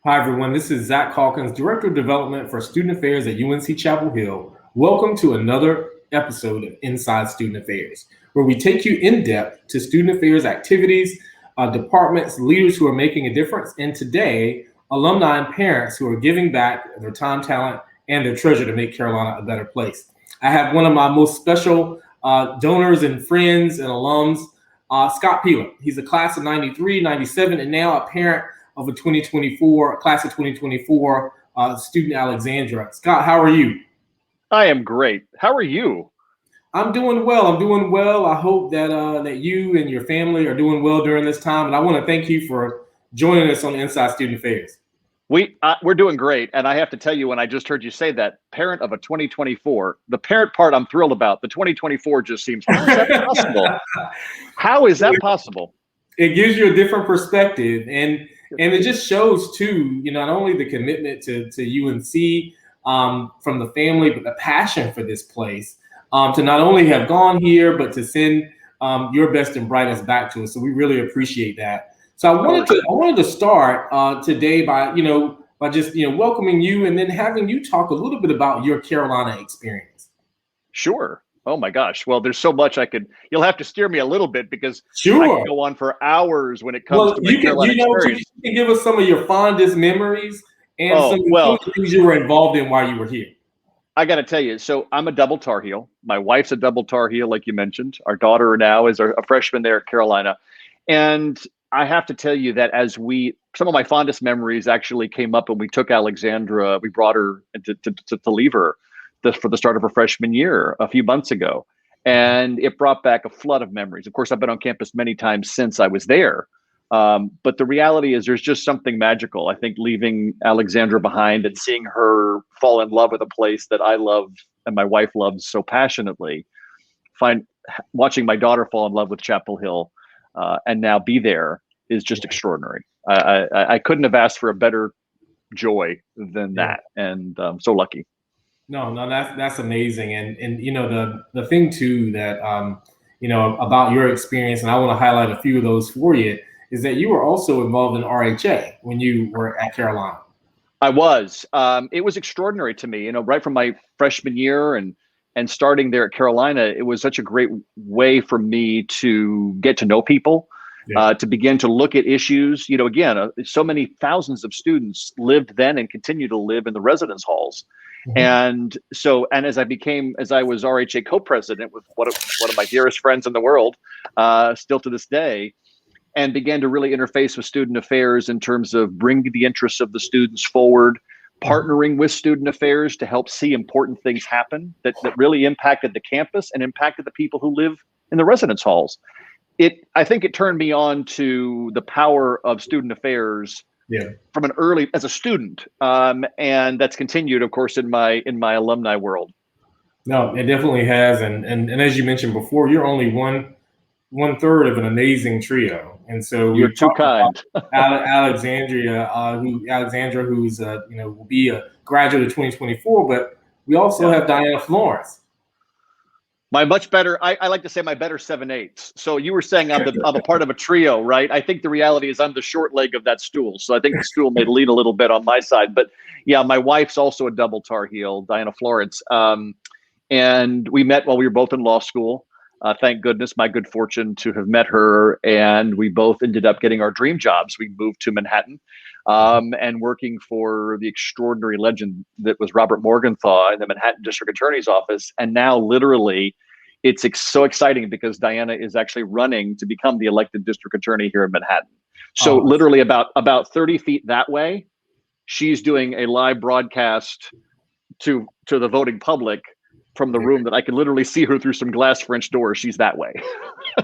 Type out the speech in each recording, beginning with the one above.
Hi, everyone. This is Zach Calkins, Director of Development for Student Affairs at UNC-Chapel Hill. Welcome to another episode of Inside Student Affairs, where we take you in depth to student affairs activities, departments, leaders who are making a difference, and today, alumni and parents who are giving back their time, talent, and their treasure to make Carolina a better place. I have one of my most special donors and friends and alums, Scott Peeler. He's a class of 93, 97, and now a parent of a 2024 class of 2024 student Alexandra. Scott, how are you? I am great. How are you? I'm doing well. I hope that that you and your family are doing well during this time. And I want to thank you for joining us on Inside Student Affairs. We're doing great. And I have to tell you, when I just heard you say that, parent of a 2024, the parent part I'm thrilled about. The 2024 just seems, how is that possible? How is that possible? It gives you a different perspective. And it just shows too, not only the commitment to UNC from the family, but the passion for this place to not only have gone here, but to send your best and brightest back to us. So we really appreciate that. So I wanted to start today by just welcoming you and then having you talk a little bit about your Carolina experience. Sure. Oh my gosh. Well, there's so much you'll have to steer me a little bit because sure. I can go on for hours when it comes to my Carolina experience. You can give us some of your fondest memories and some of the things you were involved in while you were here. I got to tell you, so I'm a double Tar Heel. My wife's a double Tar Heel, like you mentioned. Our daughter now is a freshman there at Carolina. And I have to tell you that some of my fondest memories actually came up when we took Alexandra, we brought her to leave her for the start of her freshman year a few months ago. And it brought back a flood of memories. Of course, I've been on campus many times since I was there. But the reality is there's just something magical. I think leaving Alexandra behind and seeing her fall in love with a place that I love and my wife loves so passionately, watching my daughter fall in love with Chapel Hill and now be there is just extraordinary. I couldn't have asked for a better joy than that. And I'm so lucky. No, that's amazing. And the thing too that about your experience, and I want to highlight a few of those for you, is that you were also involved in RHA when you were at Carolina. I was. It was extraordinary to me, right from my freshman year and starting there at Carolina. It was such a great way for me to get to know people, to begin to look at issues. Again, so many thousands of students lived then and continue to live in the residence halls. Mm-hmm. And as I was RHA co-president with one of my dearest friends in the world, still to this day, and began to really interface with student affairs in terms of bringing the interests of the students forward, partnering with student affairs to help see important things happen that really impacted the campus and impacted the people who live in the residence halls. I think it turned me on to the power of student affairs from as a student. And that's continued, of course, in my alumni world. No, it definitely has. And as you mentioned before, you're only one third of an amazing trio. And so you're too kind. Alexandra, who's will be a graduate of 2024, but we also have Diana Florence. My much better, I like to say my better 7/8. So you were saying I'm a part of a trio, right? I think the reality is I'm the short leg of that stool. So I think the stool may lean a little bit on my side. But yeah, my wife's also a double Tar Heel, Diana Florence. And we met while we were both in law school. Thank goodness, my good fortune to have met her, and we both ended up getting our dream jobs. We moved to Manhattan and working for the extraordinary legend that was Robert Morgenthau in the Manhattan District Attorney's Office. And now literally it's so exciting because Diana is actually running to become the elected district attorney here in Manhattan. So literally about 30 feet that way, she's doing a live broadcast to the voting public from the room that I can literally see her through some glass French doors. She's that way.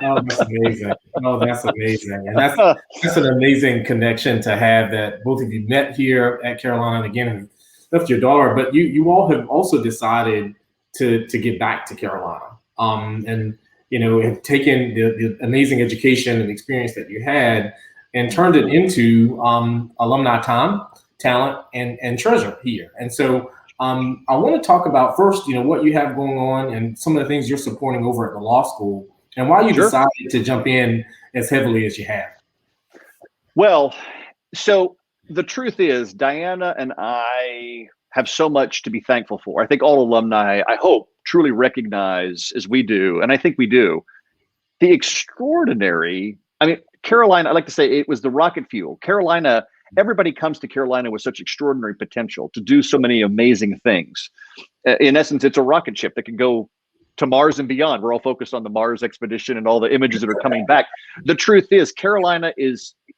Oh, that's amazing. That's amazing. And that's an amazing connection to have, that both of you met here at Carolina and again have left your daughter, but you all have also decided to get back to Carolina. And have taken the amazing education and experience that you had and turned it into alumni time, talent, and treasure here. And so I want to talk about first, what you have going on and some of the things you're supporting over at the law school and why you decided to jump in as heavily as you have. Well, so the truth is, Diana and I have so much to be thankful for. I think all alumni, I hope, truly recognize, as we do, and I think we do, the extraordinary. I mean, Carolina, I like to say it was the rocket fuel. Carolina, everybody comes to Carolina with such extraordinary potential to do so many amazing things. In essence, it's a rocket ship that can go to Mars and beyond. We're all focused on the Mars expedition and all the images that are coming back. The truth is, Carolina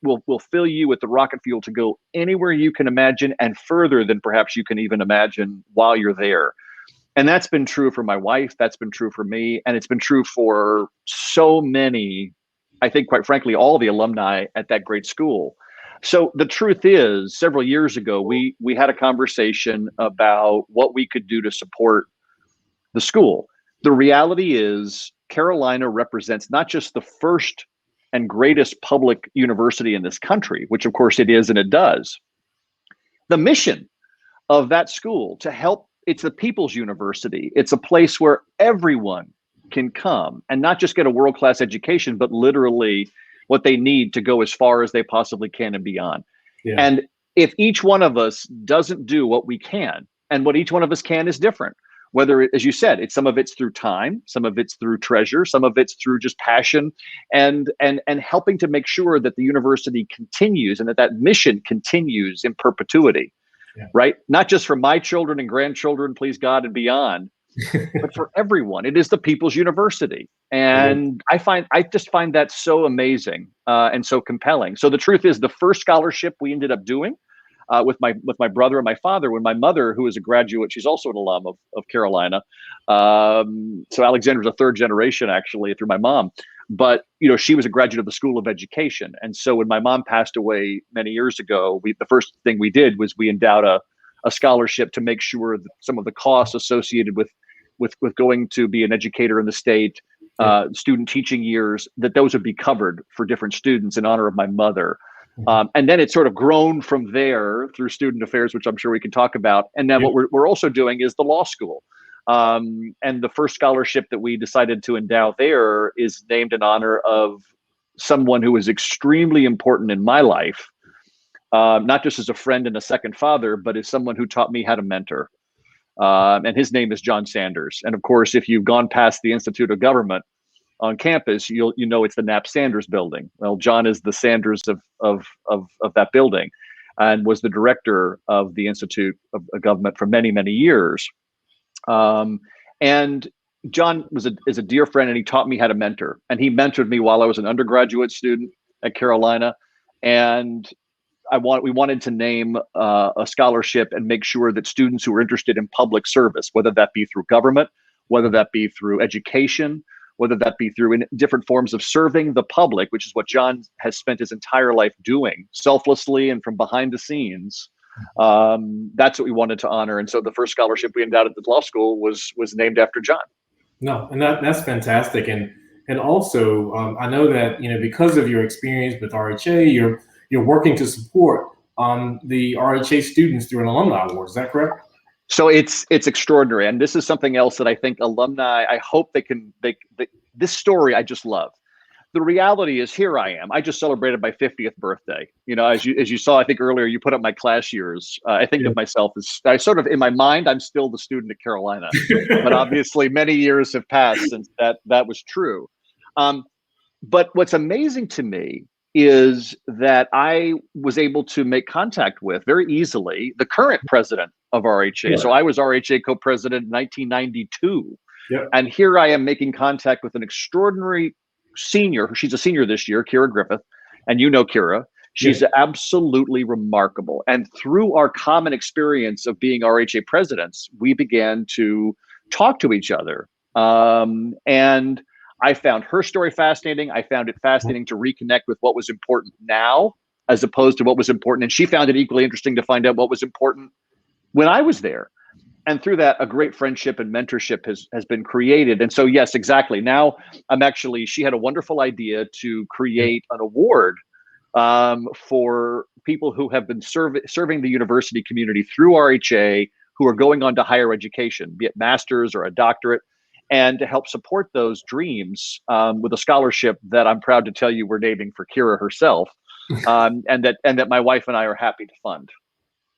will fill you with the rocket fuel to go anywhere you can imagine and further than perhaps you can even imagine while you're there. And that's been true for my wife. That's been true for me. And it's been true for so many, I think, quite frankly, all the alumni at that great school. So the truth is, several years ago, we had a conversation about what we could do to support the school. The reality is, Carolina represents not just the first and greatest public university in this country, which of course it is and it does. The mission of that school to help, it's the people's university. It's a place where everyone can come and not just get a world-class education, but literally what they need to go as far as they possibly can and beyond. Yeah. And if each one of us doesn't do what we can, and what each one of us can is different, whether, as you said, it's some of it's through time, some of it's through treasure, some of it's through just passion, and helping to make sure that the university continues and that mission continues in perpetuity. Yeah. Right? Not just for my children and grandchildren, please God, and beyond, but for everyone. It is the people's university. And I just find that so amazing and so compelling. So the truth is, the first scholarship we ended up doing with my brother and my father, when my mother, who is a graduate, she's also an alum of Carolina. So Alexander's a third generation, actually, through my mom. But, she was a graduate of the School of Education. And so when my mom passed away many years ago, the first thing we did was we endowed a scholarship to make sure that some of the costs associated with going to be an educator in the state, student teaching years, that those would be covered for different students in honor of my mother. And then it's sort of grown from there through student affairs, which I'm sure we can talk about. And then what we're also doing is the law school. And the first scholarship that we decided to endow there is named in honor of someone who was extremely important in my life, not just as a friend and a second father, but as someone who taught me how to mentor. And his name is John Sanders. And of course, if you've gone past the Institute of Government on campus, you know it's the Knapp Sanders building. Well, John is the Sanders of that building, and was the director of the Institute of Government for many, many years. And John is a dear friend, and he taught me how to mentor. And he mentored me while I was an undergraduate student at Carolina. And we wanted to name a scholarship and make sure that students who were interested in public service, whether that be through government, whether that be through education, whether that be through in different forms of serving the public, which is what John has spent his entire life doing selflessly and from behind the scenes. That's what we wanted to honor. And so the first scholarship we endowed at the law school was named after John. No, and that's fantastic. And also, I know that, because of your experience with RHA, you're working to support the RHA students through an alumni award. Is that correct? So it's extraordinary. And this is something else that I think alumni, I hope this story I just love. The reality is, here I am. I just celebrated my 50th birthday. As you saw, I think earlier, you put up my class years. I think of myself as, I sort of, in my mind, I'm still the student at Carolina. But obviously many years have passed since that was true. But what's amazing to me is that I was able to make contact with very easily the current president of RHA. Yeah. So I was RHA co-president in 1992. Yep. And here I am making contact with an extraordinary senior. She's a senior this year, Kira Griffith. And Kira. She's absolutely remarkable. And through our common experience of being RHA presidents, we began to talk to each other. And I found her story fascinating. I found it fascinating to reconnect with what was important now, as opposed to what was important. And she found it equally interesting to find out what was important when I was there. And through that, a great friendship and mentorship has been created. And so, yes, exactly. Now she had a wonderful idea to create an award for people who have been serving the university community through RHA, who are going on to higher education, be it master's or a doctorate, and to help support those dreams with a scholarship that I'm proud to tell you we're naming for Kira herself. and that my wife and I are happy to fund.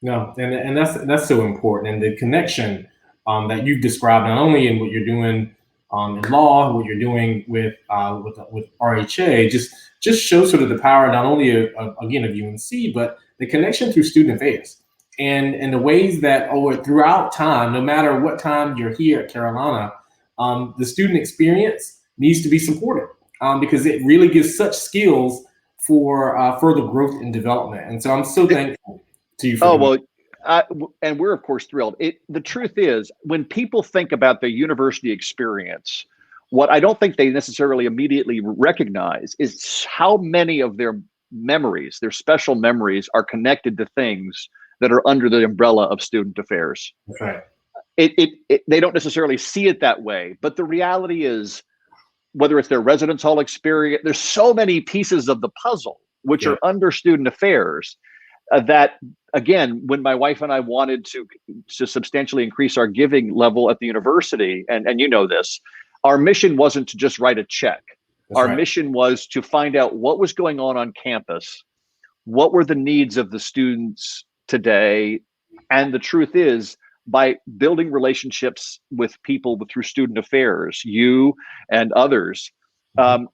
No, and that's so important, and the connection that you've described, not only in what you're doing in law, what you're doing with RHA, just shows sort of the power not only again of UNC, but the connection through student affairs, and the ways that throughout time, no matter what time you're here at Carolina, the student experience needs to be supported because it really gives such skills for further growth and development. And so I'm so thankful to you for and we're of course thrilled. The truth is, when people think about their university experience, what I don't think they necessarily immediately recognize is how many of their memories, their special memories, are connected to things that are under the umbrella of student affairs. That's right. They don't necessarily see it that way, but the reality is, whether it's their residence hall experience, there's so many pieces of the puzzle which are under student affairs that, again, when my wife and I wanted to substantially increase our giving level at the university, and you know this, our mission wasn't to just write a check. Our mission was to find out what was going on campus, what were the needs of the students today, and the truth is, by building relationships with people through student affairs, you and others,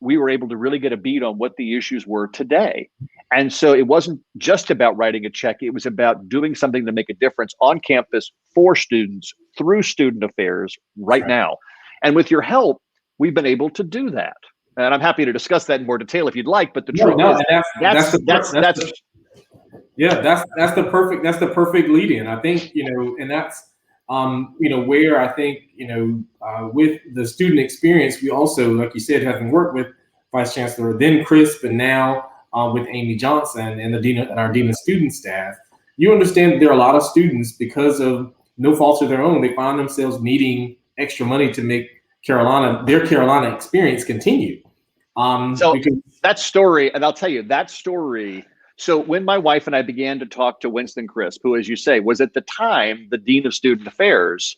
we were able to really get a beat on what the issues were today. And so it wasn't just about writing a check. It was about doing something to make a difference on campus for students through student affairs right now. And with your help, we've been able to do that. And I'm happy to discuss that in more detail if you'd like. But the truth is, that's the perfect lead in. I think, and that's, where I think, with the student experience, we also, like you said, having worked with Vice Chancellor then Crisp, and now with Amy Johnson and our Dean of Student staff, you understand that there are a lot of students, because of no fault of their own, they find themselves needing extra money to make their Carolina experience continue. That story, and I'll tell you that story. So when my wife and I began to talk to Winston Crisp, who, as you say, was at the time the Dean of Student Affairs,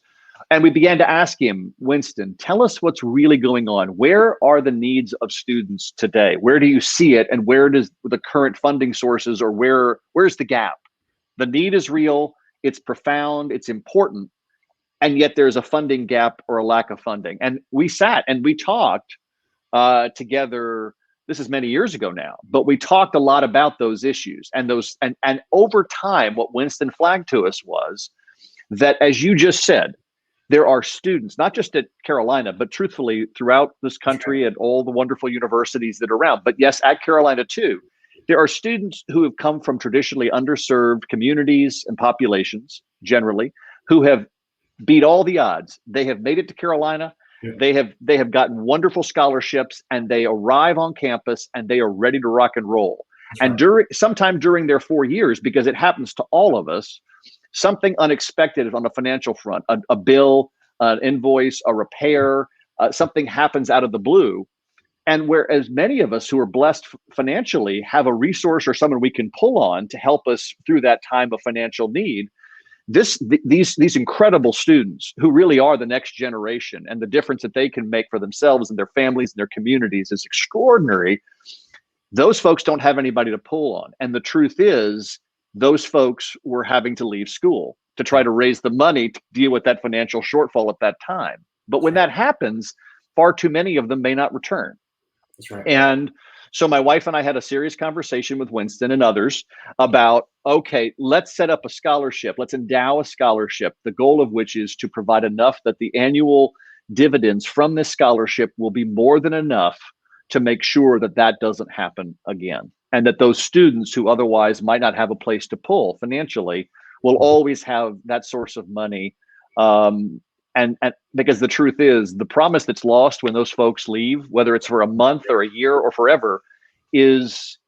and we began to ask him, Winston, tell us what's really going on. Where are the needs of students today? Where do you see it? And where does the current funding sources, or where's the gap? The need is real. It's profound. It's important. And yet there's a funding gap or a lack of funding. And we sat and we talked together. This is many years ago now, but we talked a lot about those issues and over time, what Winston flagged to us was that, as you just said, there are students, not just at Carolina, but truthfully throughout this country and all the wonderful universities that are around, but yes, at Carolina too, there are students who have come from traditionally underserved communities and populations generally, who have beat all the odds. They have made it to Carolina. They have gotten wonderful scholarships, and they arrive on campus and they are ready to rock and roll. And sometime during their 4 years, because it happens to all of us, something unexpected on the financial front, a bill, an invoice, a repair, something happens out of the blue. And whereas many of us who are blessed financially have a resource or someone we can pull on to help us through that time of financial need, these incredible students who really are the next generation, and the difference that they can make for themselves and their families and their communities is extraordinary. Those folks don't have anybody to pull on. And the truth is, those folks were having to leave school to try to raise the money to deal with that financial shortfall at that time. But when that happens, far too many of them may not return. That's right. And so my wife and I had a serious conversation with Winston and others about, okay, let's set up a scholarship. Let's endow a scholarship, the goal of which is to provide enough that the annual dividends from this scholarship will be more than enough to make sure that that doesn't happen again. And that those students who otherwise might not have a place to pull financially will always have that source of money. And because the truth is, the promise that's lost when those folks leave, whether it's for a month or a year or forever, is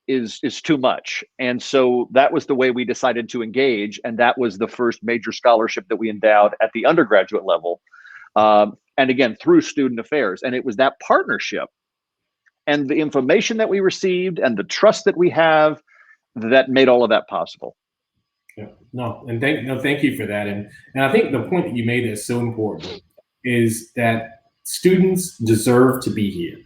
too much. And so that was the way we decided to engage. And that was the first major scholarship that we endowed at the undergraduate level. And again, through student affairs. And it was that partnership and the information that we received and the trust that we have that made all of that possible. Yeah, thank you for that. And I think the point that you made is so important, is that students deserve to be here,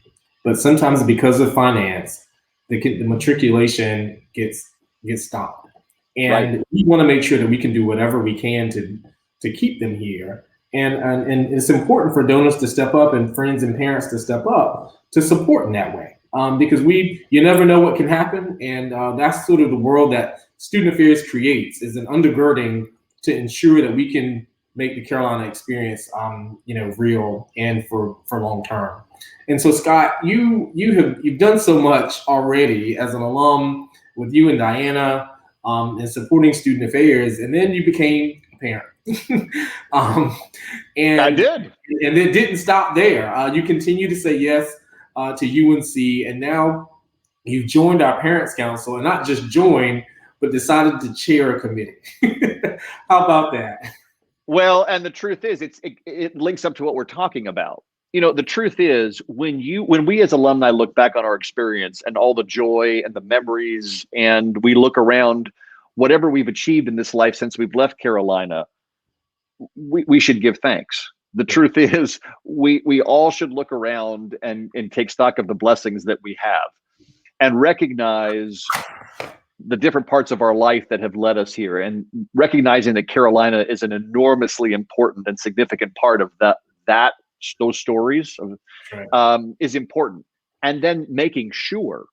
but sometimes because of finance, the matriculation gets stopped. And Right. we want to make sure that we can do whatever we can to keep them here. And it's important for donors to step up and friends and parents to step up to support in that way. Because you never know what can happen. And that's sort of the world that Student Affairs creates, is an undergirding to ensure that we can make the Carolina experience, real and for long term. And so, Scott, you've done so much already as an alum with you and Diana, and supporting student affairs, and then you became a parent. And I did. And it didn't stop there. You continue to say yes to UNC, and now you've joined our Parents Council, and not just joined, but decided to chair a committee. How about that? Well, and the truth is, it links up to what we're talking about. The truth is, when we as alumni look back on our experience and all the joy and the memories, and we look around whatever we've achieved in this life since we've left Carolina, we should give thanks. The truth is, we all should look around and take stock of the blessings that we have and recognize the different parts of our life that have led us here, and recognizing that Carolina is an enormously important and significant part of those stories is important. And then making sure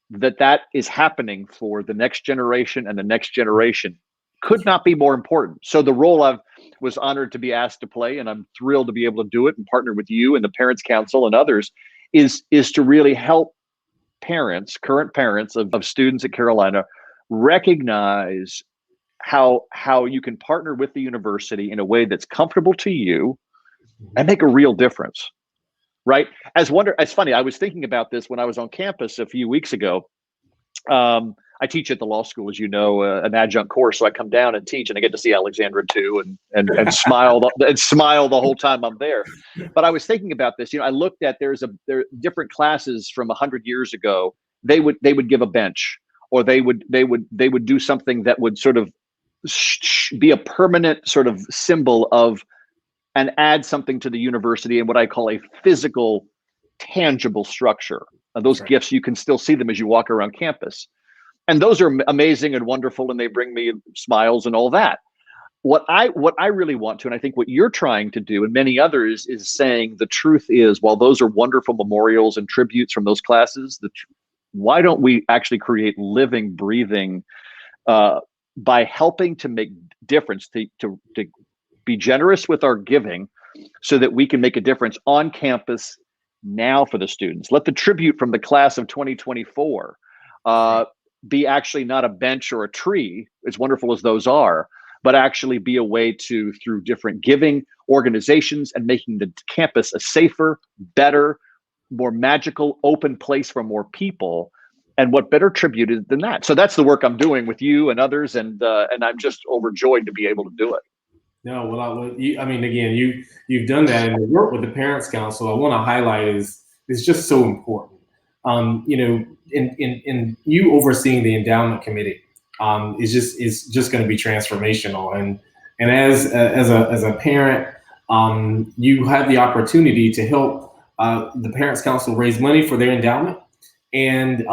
that is happening for the next generation and the next generation could not be more important. So the role I was honored to be asked to play, and I'm thrilled to be able to do it and partner with you and the Parents Council and others, is to really help current parents of students at Carolina, recognize how you can partner with the university in a way that's comfortable to you and make a real difference. Right? It's funny, I was thinking about this when I was on campus a few weeks ago. I teach at the law school, as you know, an adjunct course. So I come down and teach, and I get to see Alexandra too, and smile the whole time I'm there. But I was thinking about this. I looked at there are different classes from 100 years ago. They would give a bench, or they would do something that would sort of be a permanent sort of symbol of, and add something to the university in what I call a physical, tangible structure. Those gifts, you can still see them as you walk around campus. And those are amazing and wonderful, and they bring me smiles and all that. What I really want to, and I think what you're trying to do, and many others, is saying the truth is, while those are wonderful memorials and tributes from those classes, why don't we actually create living, breathing, by helping to make difference, to be generous with our giving, so that we can make a difference on campus now for the students. Let the tribute from the class of 2024 be actually not a bench or a tree, as wonderful as those are, but actually be a way to, through different giving organizations and making the campus a safer, better, more magical, open place for more people. And what better tribute is than that? So that's the work I'm doing with you and others, and I'm just overjoyed to be able to do it. No, well, again, you've done that, and the work with the Parents Council, I want to highlight, is just so important. In you overseeing the endowment committee is just going to be transformational. And as a parent, you have the opportunity to help the Parents Council raise money for their endowment, and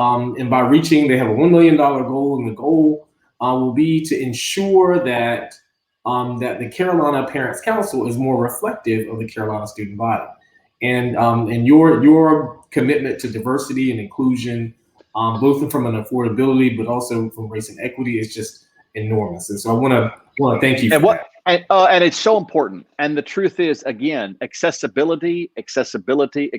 by reaching, they have a $1 million goal, and the goal will be to ensure that the Carolina Parents Council is more reflective of the Carolina student body, and your commitment to diversity and inclusion, both from an affordability but also from race and equity, is just enormous. And so I want to thank you for that. And it's so important. And the truth is, again, accessibility, affordability,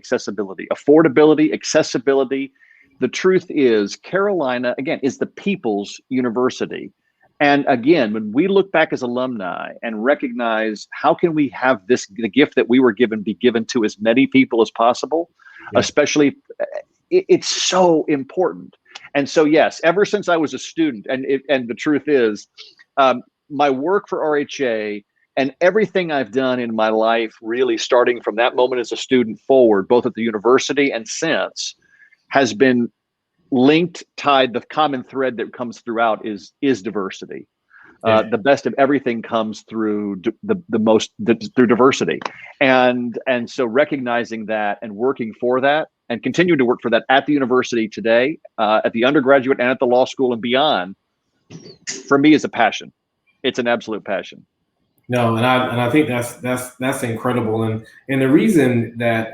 accessibility. The truth is, Carolina, again, is the people's university. And again, when we look back as alumni and recognize how can we have the gift that we were given, be given to as many people as possible, especially, it's so important. And so, yes, ever since I was a student, and the truth is, my work for RHA and everything I've done in my life, really starting from that moment as a student forward, both at the university and since, has been tied. The common thread that comes throughout is diversity. The best of everything comes through through diversity, and so recognizing that and working for that and continuing to work for that at the university today, at the undergraduate and at the law school and beyond, for me is a passion. It's an absolute passion. No, and I think that's incredible, and the reason that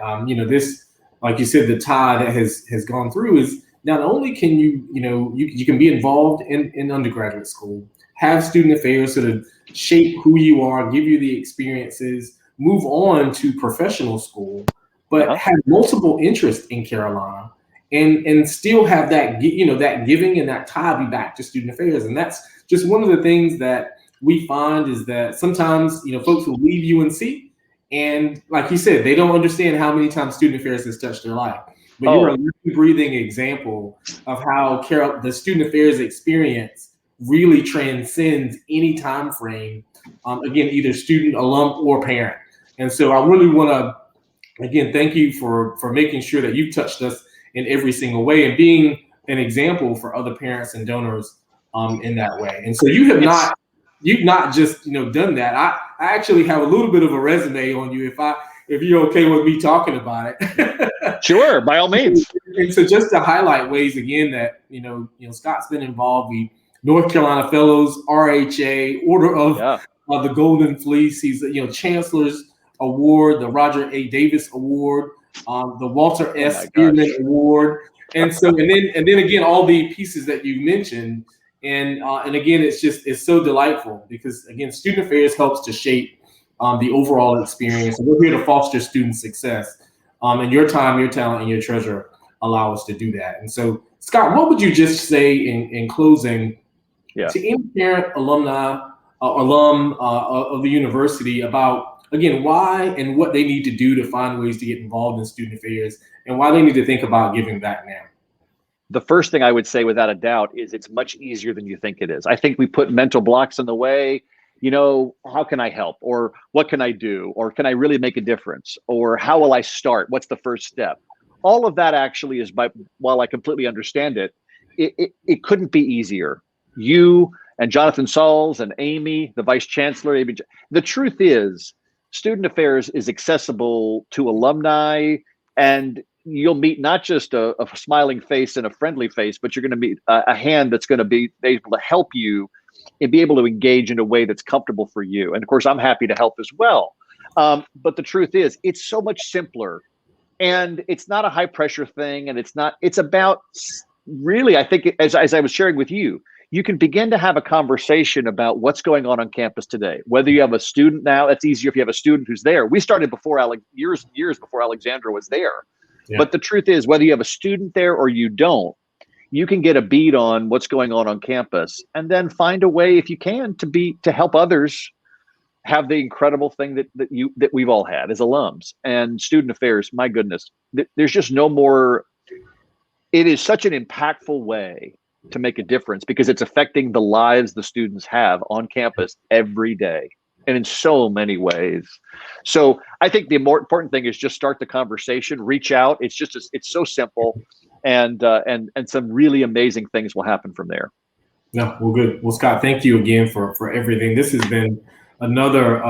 this, like you said, the tide that has gone through is not only can you can be involved in undergraduate school, have student affairs sort of shape who you are, give you the experiences, move on to professional school, but have multiple interests in Carolina, and still have that that giving and that tie be back to student affairs, and that's just one of the things that we find is that sometimes, folks will leave UNC and, like you said, they don't understand how many times student affairs has touched their life. But you're a living, breathing example of how the student affairs experience really transcends any time frame. Again, either student, alum, or parent. And so I really want to, again, thank you for making sure that you've touched us in every single way and being an example for other parents and donors in that way. And so you've not just done that. I actually have a little bit of a resume on you if you're okay with me talking about it. Sure, by all means. And so just to highlight ways again that Scott's been involved. We North Carolina Fellows, RHA, Order of the Golden Fleece. He's Chancellor's Award, the Roger A. Davis Award, the Walter S. Spearman Award, and then again all the pieces that you mentioned. And again, it's so delightful because, again, student affairs helps to shape the overall experience. And we're here to foster student success. And your time, your talent, and your treasure allow us to do that. And so, Scott, what would you just say in closing to any parent, alum of the university about, again, why and what they need to do to find ways to get involved in student affairs and why they need to think about giving back now? The first thing I would say without a doubt is it's much easier than you think it is. I think we put mental blocks in the way, how can I help? Or what can I do? Or can I really make a difference? Or how will I start? What's the first step? All of that actually is, while I completely understand it, it couldn't be easier. You and Jonathan Sauls and Amy, the Vice Chancellor, the truth is student affairs is accessible to alumni, and you'll meet not just a smiling face and a friendly face, but you're going to meet a hand that's going to be able to help you and be able to engage in a way that's comfortable for you. And of course, I'm happy to help as well. But the truth is, it's so much simpler, and it's not a high pressure thing. And it's about really, I think, as I was sharing with you, you can begin to have a conversation about what's going on campus today. Whether you have a student now, that's easier if you have a student who's there. We started before years before Alexandra was there. Yeah. But the truth is, whether you have a student there or you don't, you can get a bead on what's going on campus, and then find a way, if you can, to help others have the incredible thing that we've all had as alums. And student affairs, my goodness, there's just no more. It is such an impactful way to make a difference because it's affecting the lives the students have on campus every day. And in so many ways. So I think the more important thing is just start the conversation, reach out. It's so simple, and some really amazing things will happen from there. No, well, good. Well, Scott, thank you again for everything. This has been another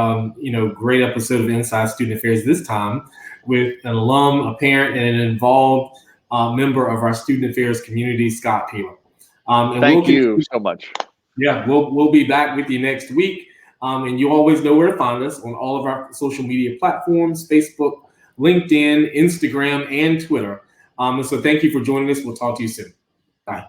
great episode of Inside Student Affairs. This time with an alum, a parent, and an involved member of our student affairs community, Scott Peeler. Thank you so much. Yeah, we'll be back with you next week. And you always know where to find us on all of our social media platforms, Facebook, LinkedIn, Instagram, and Twitter. And so thank you for joining us. We'll talk to you soon. Bye.